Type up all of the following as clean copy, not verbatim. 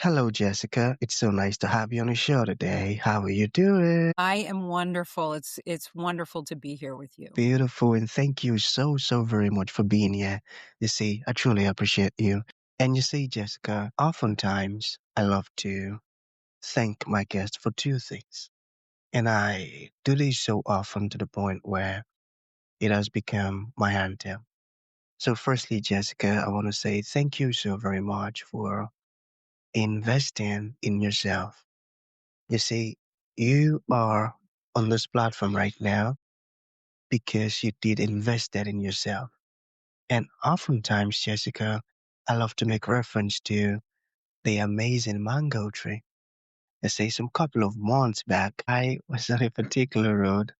Hello, Jessica. It's so nice to have you on the show today. How are you doing? I am wonderful. It's wonderful to be here with you. Beautiful, and thank you so very much for being here. You see, I truly appreciate you. And you see, Jessica, oftentimes I love to thank my guests for two things. And I do this so often to the point where it has become my anthem. So, firstly, Jessica, I want to say thank you so very much for investing in yourself. You see, you are on this platform right now because you did invest that in yourself. And oftentimes, Jessica, I love to make reference to the amazing mango tree. I say some couple of months back, I was on a particular road,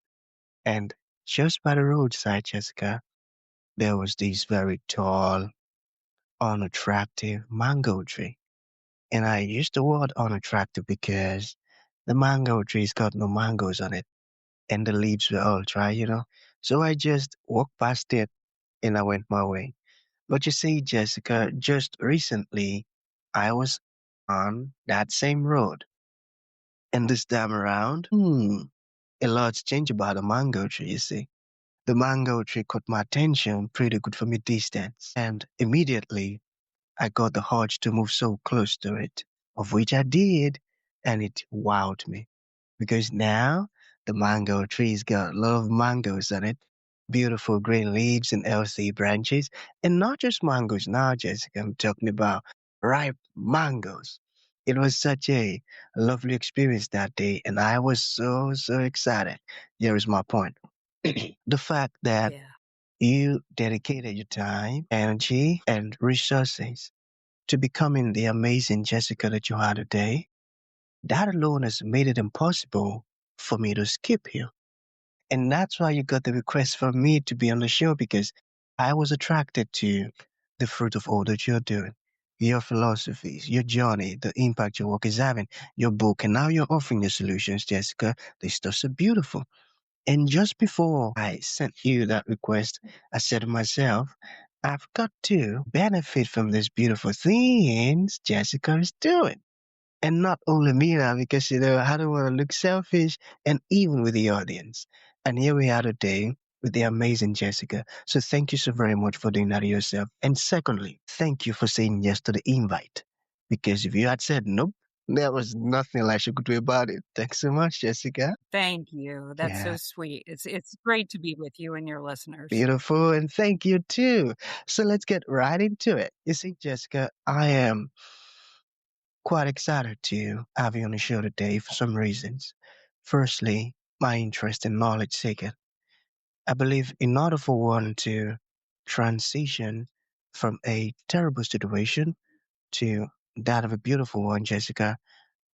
and just by the roadside, Jessica, there was this very tall, unattractive mango tree. And I use the word unattractive because the mango tree's got no mangoes on it and the leaves were all dry. So I just walked past it and I went my way. But you see, Jessica, just recently I was on that same road. And this time around, a lot's changed about the mango tree, you see. The mango tree caught my attention pretty good from a distance. And immediately I got the urge to move so close to it, of which I did, and it wowed me. Because now the mango tree's got a lot of mangoes on it, beautiful green leaves and healthy branches, and not just mangoes now, Jessica. I'm talking about ripe mangoes. It was such a lovely experience that day, and I was so excited. Here is my point. The fact that Yeah. you dedicated your time, energy, and resources to becoming the amazing Jessica that you are today, that alone has made it impossible for me to skip you. And that's why you got the request from me to be on the show because I was attracted to the fruit of all that you're doing. Your philosophies, your journey, the impact your work is having, your book, and now you're offering the solutions, Jessica. This stuff's so beautiful. And just before I sent you that request, I said to myself, I've got to benefit from these beautiful things Jessica is doing. And not only me now, because I don't want to look selfish, and even with the audience. And here we are today with the amazing Jessica. So thank you so very much for doing that to yourself. And secondly, thank you for saying yes to the invite. Because if you had said nope, there was nothing Elisha could do about it. Thanks so much, Jessica. Thank you. That's Yeah, so sweet. It's great to be with you and your listeners. beautiful. And thank you too. So let's get right into it. You see, Jessica, I am quite excited to have you on the show today for some reasons. Firstly, my interest in knowledge seeking. I believe in order for one to transition from a terrible situation to that of a beautiful one, Jessica,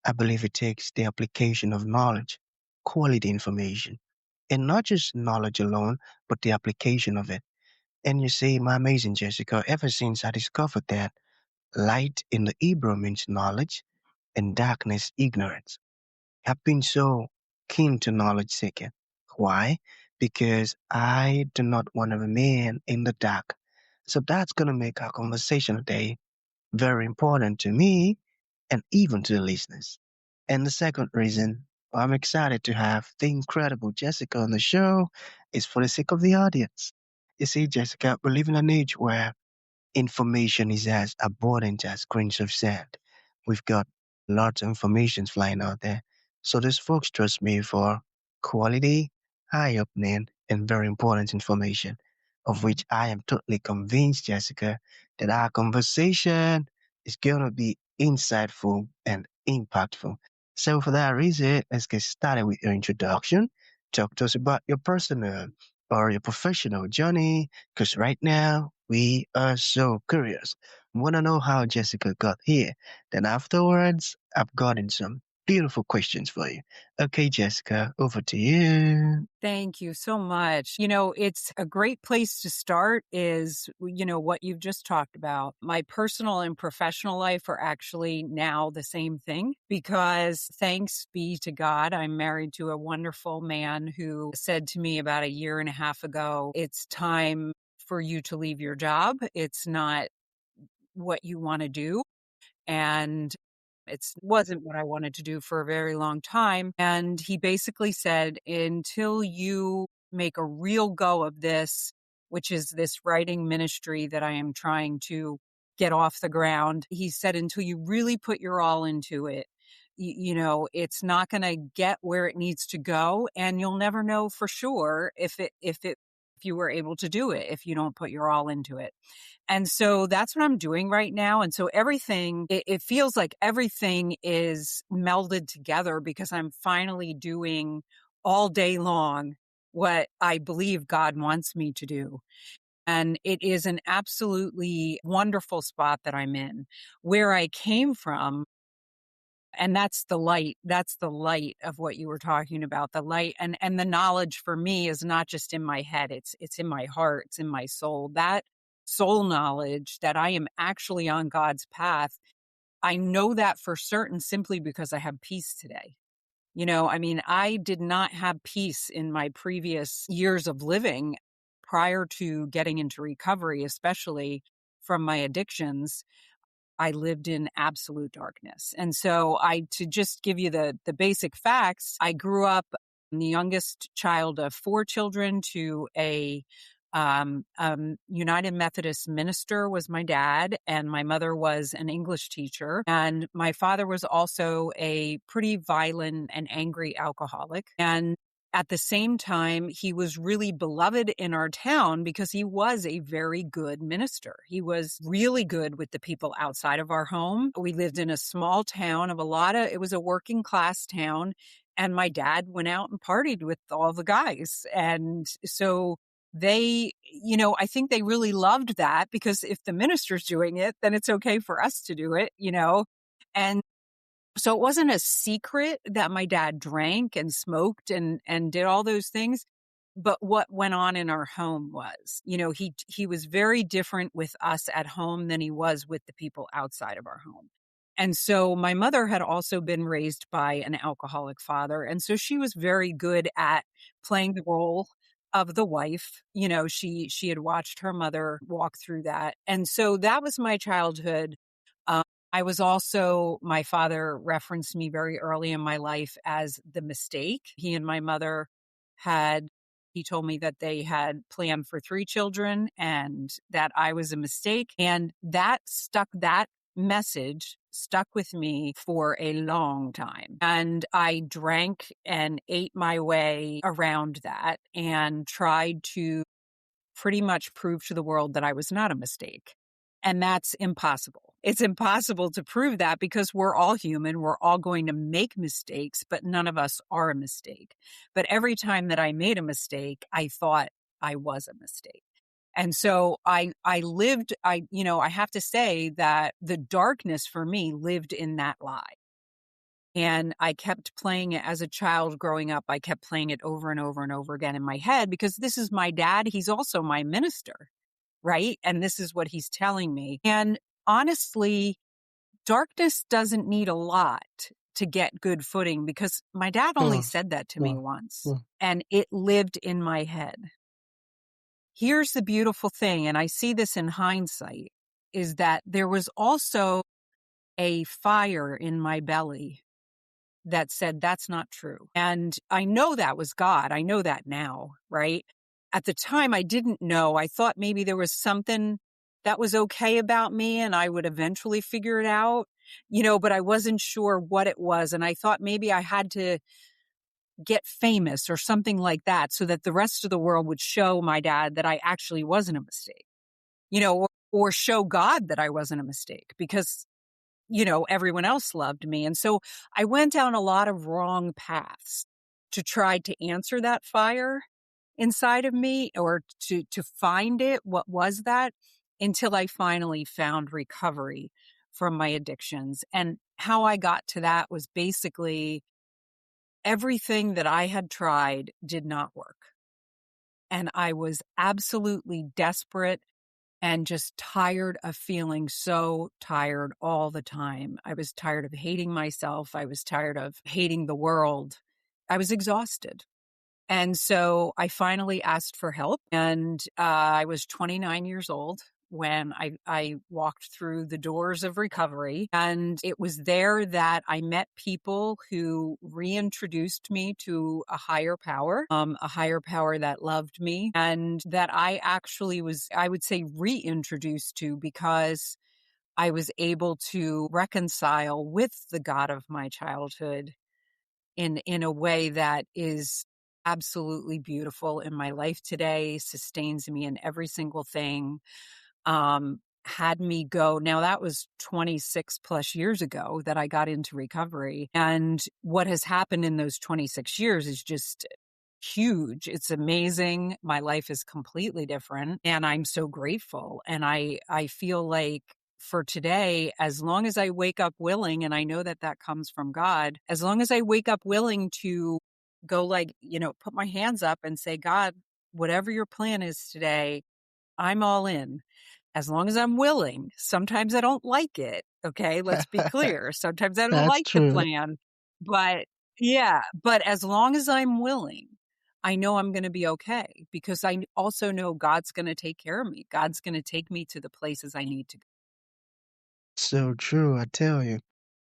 I believe it takes the application of knowledge, quality information, and not just knowledge alone, but the application of it. And you see, my amazing Jessica, ever since I discovered that light in the Hebrew means knowledge and darkness ignorance, I've been so keen to knowledge seeking. Why? Because I do not want to remain in the dark. So that's going to make our conversation today very important to me and even to the listeners. And the second reason I'm excited to have the incredible Jessica on the show is for the sake of the audience. You see, Jessica, we live in an age where information is as abundant as grains of sand. We've got lots of information flying out there. So these folks trust me for quality, high opening, and very important information, of which I am totally convinced, Jessica, that our conversation is going to be insightful and impactful. So for that reason, let's get started with your introduction. Talk to us about your personal or your professional journey, because right now we are so curious. We want to know how Jessica got here. Then afterwards, I've gotten some beautiful questions for you. Okay, Jessica, over to you. Thank you so much. It's a great place to start is, what you've just talked about. My personal and professional life are actually now the same thing because thanks be to God, I'm married to a wonderful man who said to me about a year and a half ago, it's time for you to leave your job. It's not what you want to do. And It wasn't what I wanted to do for a very long time. And he basically said, until you make a real go of this, which is this writing ministry that I am trying to get off the ground, he said, until you really put your all into it, it's not going to get where it needs to go. And you'll never know for sure if you were able to do it, if you don't put your all into it. And so that's what I'm doing right now. And so it feels like everything is melded together because I'm finally doing all day long what I believe God wants me to do. And it is an absolutely wonderful spot that I'm in. Where I came from, and that's the light. That's the light of what you were talking about. The light and the knowledge for me is not just in my head. It's in my heart. It's in my soul. That soul knowledge that I am actually on God's path. I know that for certain simply because I have peace today. I did not have peace in my previous years of living prior to getting into recovery, especially from my addictions. I lived in absolute darkness. And so to just give you the basic facts, I grew up the youngest child of 4 children to a United Methodist minister was my dad, and my mother was an English teacher. And my father was also a pretty violent and angry alcoholic. And at the same time, he was really beloved in our town because he was a very good minister. He was really good with the people outside of our home. We lived in a small town it was a working class town. And my dad went out and partied with all the guys. And so I think they really loved that because if the minister's doing it, then it's okay for us to do it, And so it wasn't a secret that my dad drank and smoked and did all those things. But what went on in our home was, he was very different with us at home than he was with the people outside of our home. And so my mother had also been raised by an alcoholic father. And so she was very good at playing the role of the wife. She had watched her mother walk through that. And so that was my childhood. Um, my father referenced me very early in my life as the mistake. He and my mother he told me that they had planned for 3 children and that I was a mistake. And that message stuck with me for a long time. And I drank and ate my way around that and tried to pretty much prove to the world that I was not a mistake. And that's impossible. It's impossible to prove that because we're all human. We're all going to make mistakes, but none of us are a mistake. But every time that I made a mistake, I thought I was a mistake. And so I have to say that the darkness for me lived in that lie. And I kept playing it as a child growing up. I kept playing it over and over and over again in my head because this is my dad. He's also my minister, right? And this is what he's telling me. And honestly, darkness doesn't need a lot to get good footing because my dad only said that to me once and it lived in my head. Here's the beautiful thing, and I see this in hindsight, is that there was also a fire in my belly that said, that's not true. And I know that was God. I know that now, right? At the time, I didn't know. I thought maybe there was something that was okay about me and I would eventually figure it out, but I wasn't sure what it was. And I thought maybe I had to get famous or something like that so that the rest of the world would show my dad that I actually wasn't a mistake, or show God that I wasn't a mistake because everyone else loved me. And so I went down a lot of wrong paths to try to answer that fire inside of me or to find it. What was that? Until I finally found recovery from my addictions. And how I got to that was basically everything that I had tried did not work. And I was absolutely desperate and just tired of feeling so tired all the time. I was tired of hating myself. I was tired of hating the world. I was exhausted. And so I finally asked for help and I was 29 years old when I walked through the doors of recovery. And it was there that I met people who reintroduced me to a higher power that loved me and that I actually was, I would say, reintroduced to because I was able to reconcile with the God of my childhood in a way that is absolutely beautiful in my life today, sustains me in every single thing. Had me go. Now that was 26 plus years ago that I got into recovery. And what has happened in those 26 years is just huge. It's amazing. My life is completely different and I'm so grateful. And I feel like for today, as long as I wake up willing, and I know that that comes from God, as long as I wake up willing to go like, put my hands up and say, God, whatever your plan is today, I'm all in. As long as I'm willing. Sometimes I don't like it. Okay. Let's be clear. Sometimes I don't That's like the true. plan, but yeah, but as long as I'm willing, I know I'm going to be okay because I also know God's going to take care of me. God's going to take me to the places I need to go. So true, I tell you.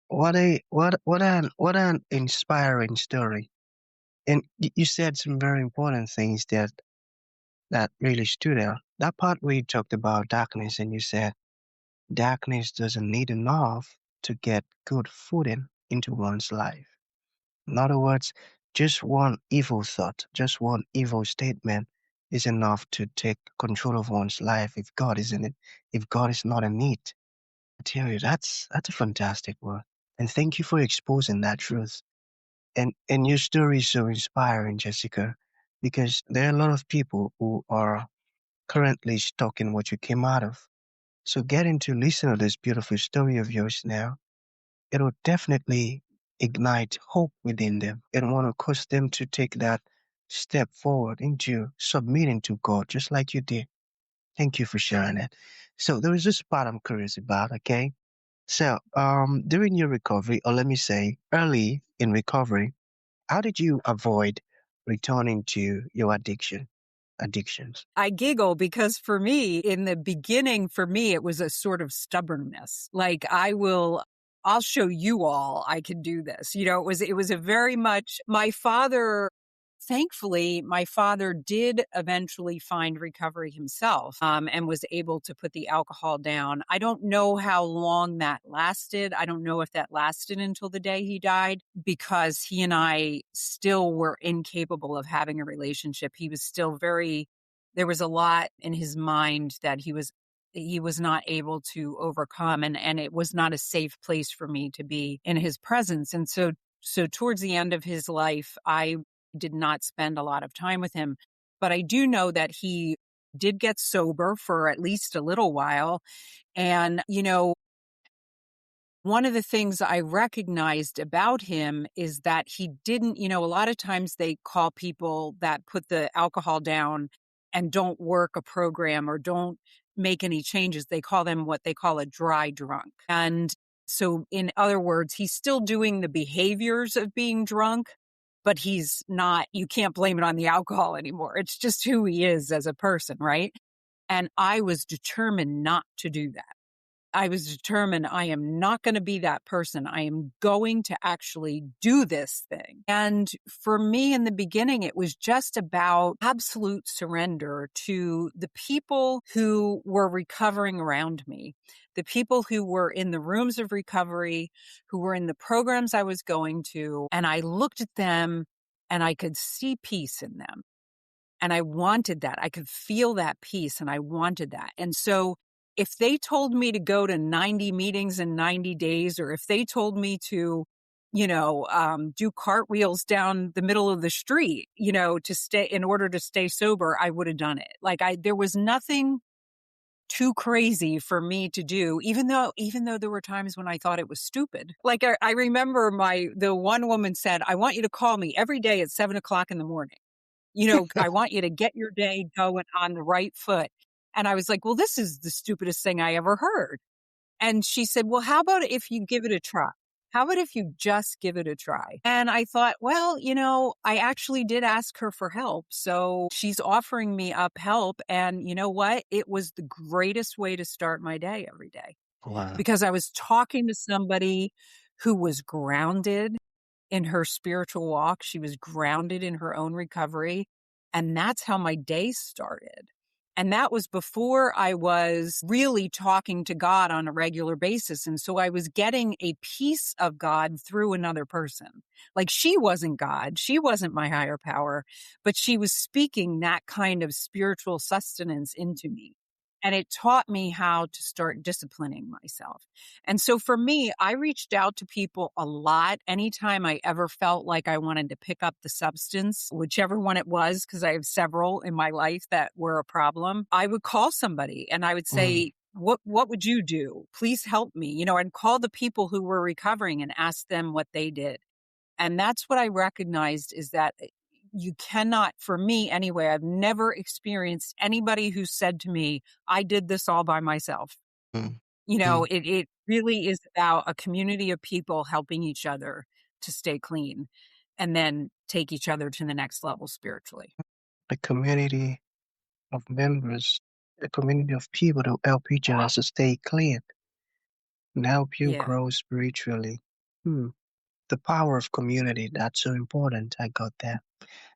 What an inspiring story. And you said some very important things that really stood out. That part where you talked about darkness and you said darkness doesn't need enough to get good footing into one's life. In other words, just one evil thought, just one evil statement is enough to take control of one's life if God is in it, if God is not in it. I tell you, that's a fantastic word. And thank you for exposing that truth. And your story is so inspiring, Jessica, because there are a lot of people who are currently stuck in what you came out of. So getting to listen to this beautiful story of yours now, it'll definitely ignite hope within them and want to cause them to take that step forward into submitting to God, just like you did. Thank you for sharing it. So there is this part I'm curious about, okay? So, during your recovery, or let me say early in recovery, how did you avoid returning to your addictions? I giggle because for me, in the beginning, for me, it was a sort of stubbornness. Like I'll show you all I can do this. It was a very much my father. Thankfully, my father did eventually find recovery himself, and was able to put the alcohol down. I don't know how long that lasted. I don't know if that lasted until the day he died because he and I still were incapable of having a relationship. He was still there was a lot in his mind that he was not able to overcome and it was not a safe place for me to be in his presence. And so towards the end of his life, I did not spend a lot of time with him, but I do know that he did get sober for at least a little while. And, one of the things I recognized about him is that he didn't, a lot of times they call people that put the alcohol down and don't work a program or don't make any changes. They call them what they call a dry drunk. And so, in other words, he's still doing the behaviors of being drunk, but he's not, you can't blame it on the alcohol anymore. It's just who he is as a person, right? And I was determined not to do that. I was determined I am not going to be that person. I am going to actually do this thing. And for me in the beginning, it was just about absolute surrender to the people who were recovering around me, the people who were in the rooms of recovery, who were in the programs I was going to. And I looked at them and I could see peace in them. And I wanted that. I could feel that peace and I wanted that. And so if they told me to go to 90 meetings in 90 days, or if they told me to, do cartwheels down the middle of the street, to stay in order to stay sober, I would have done it. There was nothing too crazy for me to do, even though there were times when I thought it was stupid. Like I remember the one woman said, I want you to call me every day at 7:00 in the morning. I want you to get your day going on the right foot. And I was like, well, this is the stupidest thing I ever heard. And she said, well, how about if you give it a try? How about if you just give it a try? And I thought, well, I actually did ask her for help. So she's offering me up help. And you know what? It was the greatest way to start my day every day Wow. because I was talking to somebody who was grounded in her spiritual walk. She was grounded in her own recovery. And that's how my day started. And that was before I was really talking to God on a regular basis. And so I was getting a piece of God through another person. Like she wasn't God. She wasn't my higher power, but she was speaking that kind of spiritual sustenance into me. And it taught me how to start disciplining myself. And so for me, I reached out to people a lot anytime I ever felt like I wanted to pick up the substance, whichever one it was, because I have several in my life that were a problem. I would call somebody and I would Mm, say, what would you do? Please help me. I'd call the people who were recovering and ask them what they did. And that's what I recognized is that you cannot, for me anyway, I've never experienced anybody who said to me, I did this all by myself. mm, mm. It really is about a community of people helping each other to stay clean and then take each other to the next level spiritually. A community of members, a community of people to help each other to stay clean and help you Yeah. grow spiritually. Hmm. The power of community, that's so important. I got that.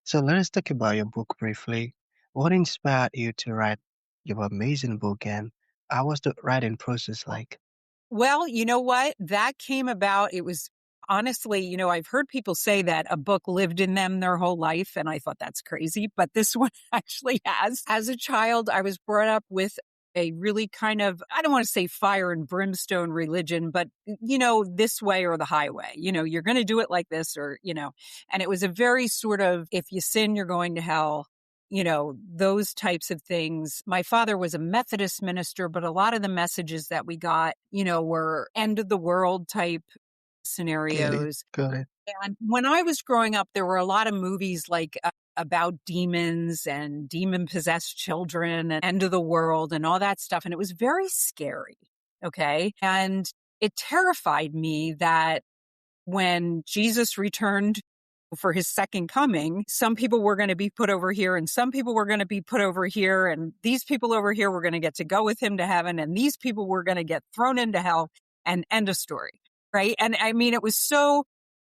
So let us talk about your book briefly. What inspired you to write your amazing book, and how was the writing process like? Well, you know what? That came about. It was honestly, I've heard people say that a book lived in them their whole life. And I thought that's crazy, but this one actually has. As a child, I was brought up with a really kind of, I don't want to say fire and brimstone religion, but this way or the highway, you're going to do it like this and it was a very sort of, if you sin, you're going to hell, those types of things. My father was a Methodist minister, but a lot of the messages that we got, were end of the world type Get it? scenarios. Got it. And when I was growing up, there were a lot of movies like about demons and demon possessed children and end of the world and all that stuff. And it was very scary. Okay. And it terrified me that when Jesus returned for his second coming, some people were going to be put over here and some people were going to be put over here. And these people over here were going to get to go with him to heaven. And these people were going to get thrown into hell and end of story. Right. And I mean,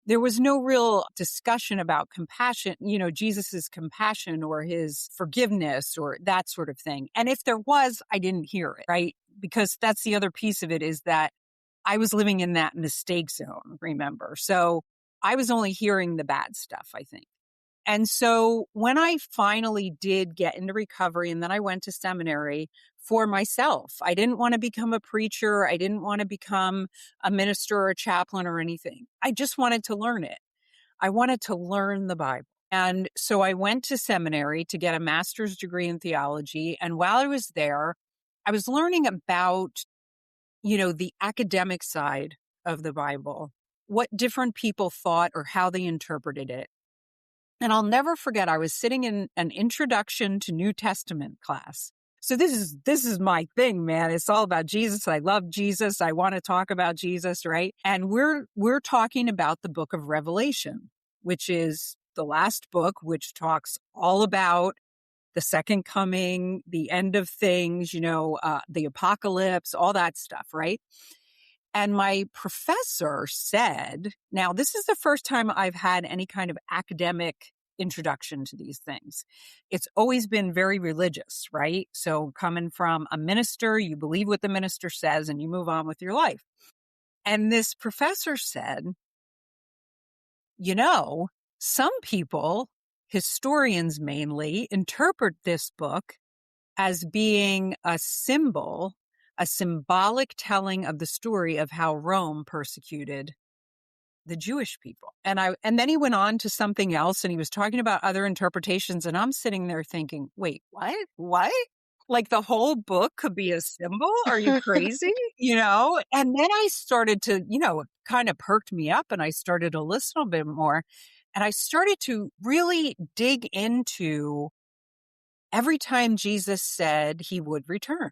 there was no real discussion about compassion, Jesus's compassion or his forgiveness or that sort of thing. And if there was, I didn't hear it. Right. Because that's the other piece of it is that I was living in that mistake zone, remember? So I was only hearing the bad stuff, I think. And so when I finally did get into recovery and then I went to seminary for myself, I didn't want to become a preacher. I didn't want to become a minister or a chaplain or anything. I just wanted to learn it. I wanted to learn the Bible. And so I went to seminary to get a master's degree in theology. And while I was there, I was learning about the academic side of the Bible, what different people thought or how they interpreted it. And I'll never forget, I was sitting in an introduction to New Testament class. So this is my thing, man. It's all about Jesus. I love Jesus. I want to talk about Jesus, right? And we're talking about the book of Revelation, which is the last book, which talks all about the second coming, the end of things, the apocalypse, all that stuff, right? And my professor said, now this is the first time I've had any kind of academic introduction to these things. It's always been very religious, right? So coming from a minister, you believe what the minister says and you move on with your life. And this professor said, some people, historians mainly, interpret this book as being a symbol, a symbolic telling of the story of how Rome persecuted the Jewish people. And then he went on to something else and he was talking about other interpretations. And I'm sitting there thinking, wait, what? What? Like the whole book could be a symbol? Are you crazy? And then I started to, kind of perked me up and I started to listen a bit more. And I started to really dig into every time Jesus said he would return.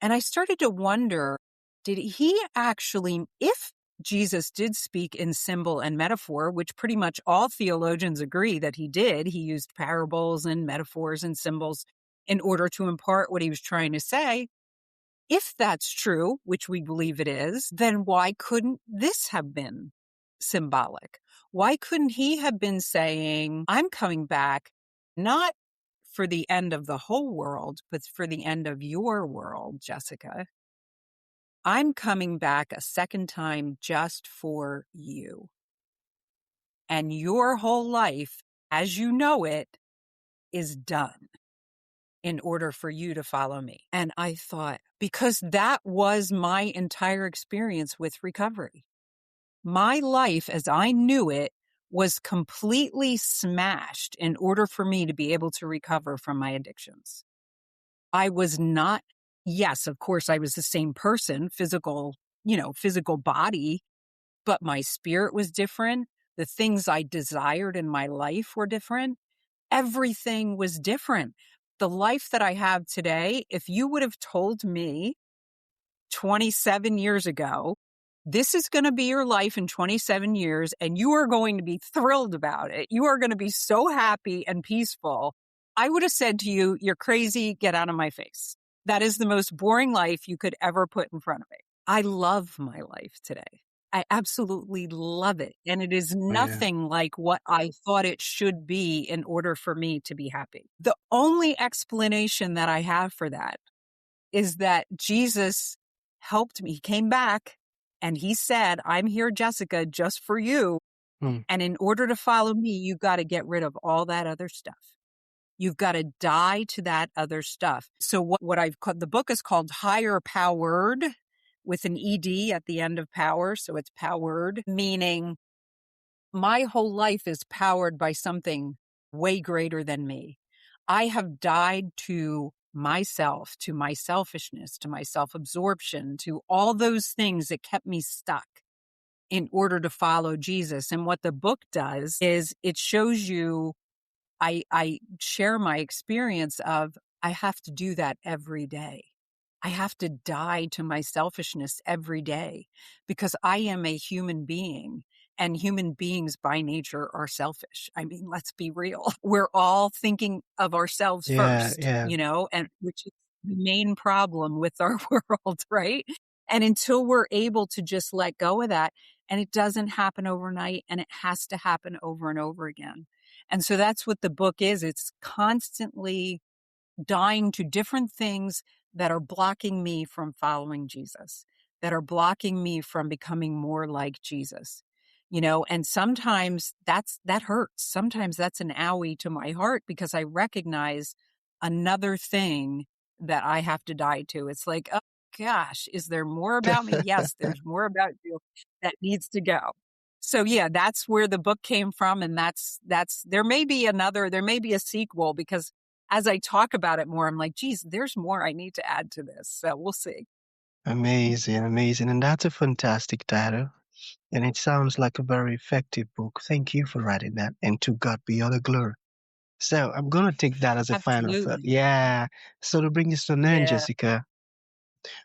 And I started to wonder, did he actually, if Jesus did speak in symbol and metaphor, which pretty much all theologians agree that he did. He used parables and metaphors and symbols in order to impart what he was trying to say. If that's true, which we believe it is, then why couldn't this have been symbolic? Why couldn't he have been saying, I'm coming back not for the end of the whole world, but for the end of your world, Jessica? I'm coming back a second time just for you. And your whole life, as you know it, is done in order for you to follow me. And I thought, because that was my entire experience with recovery. My life as I knew it was completely smashed in order for me to be able to recover from my addictions. I was not, yes, of course, I was the same person, physical body, but my spirit was different. The things I desired in my life were different. Everything was different. The life that I have today, if you would have told me 27 years ago, this is going to be your life in 27 years and you are going to be thrilled about it. You are going to be so happy and peaceful. I would have said to you, you're crazy. Get out of my face. That is the most boring life you could ever put in front of me. I love my life today. I absolutely love it. And it is Oh, yeah. nothing like what I thought it should be in order for me to be happy. The only explanation that I have for that is that Jesus helped me. He came back and he said, I'm here, Jessica, just for you. Mm. And in order to follow me, you've got to get rid of all that other stuff. You've got to die to that other stuff. So what I've called, the book is called Higher Powered with an ED at the end of power. So it's powered, meaning my whole life is powered by something way greater than me. I have died to myself, to my selfishness, to my self-absorption, to all those things that kept me stuck in order to follow Jesus. And what the book does is it shows you, I share my experience of I have to do that every day. I have to die to my selfishness every day because I am a human being and human beings by nature are selfish. I mean, let's be real. We're all thinking of ourselves Yeah, first, yeah. and which is the main problem with our world, right? And until we're able to just let go of that, and it doesn't happen overnight and it has to happen over and over again. And so that's what the book is. It's constantly dying to different things that are blocking me from following Jesus, that are blocking me from becoming more like Jesus. And sometimes that hurts. Sometimes that's an owie to my heart because I recognize another thing that I have to die to. It's like, oh gosh, is there more about me? Yes, there's more about you that needs to go. So yeah, that's where the book came from. And that's, there may be a sequel because as I talk about it more, I'm like, geez, there's more I need to add to this. So we'll see. Amazing, amazing. And that's a fantastic title. And it sounds like a very effective book. Thank you for writing that. And to God be all the glory. So I'm going to take that as a final thought. Absolutely. Yeah. So to bring this to an end, Yeah. Jessica,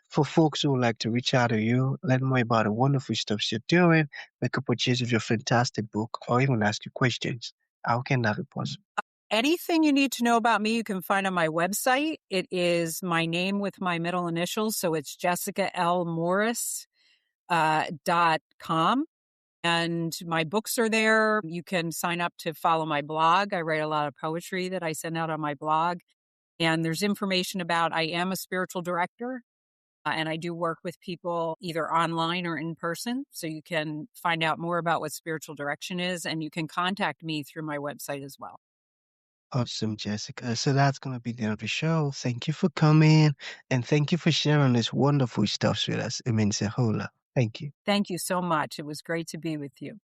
for folks who would like to reach out to you, learn more about the wonderful stuff you're doing, make a purchase of your fantastic book, or even ask you questions, how can that be possible? Anything you need to know about me, you can find on my website. It is my name with my middle initials. So it's jessica.l.morris.com. And my books are there. You can sign up to follow my blog. I write a lot of poetry that I send out on my blog. And there's information about, I am a spiritual director. And I do work with people either online or in person. So you can find out more about what spiritual direction is. And you can contact me through my website as well. Awesome, Jessica. So that's going to be the end of the show. Thank you for coming and thank you for sharing this wonderful stuff with us. It means a whole lot. Thank you. Thank you so much. It was great to be with you.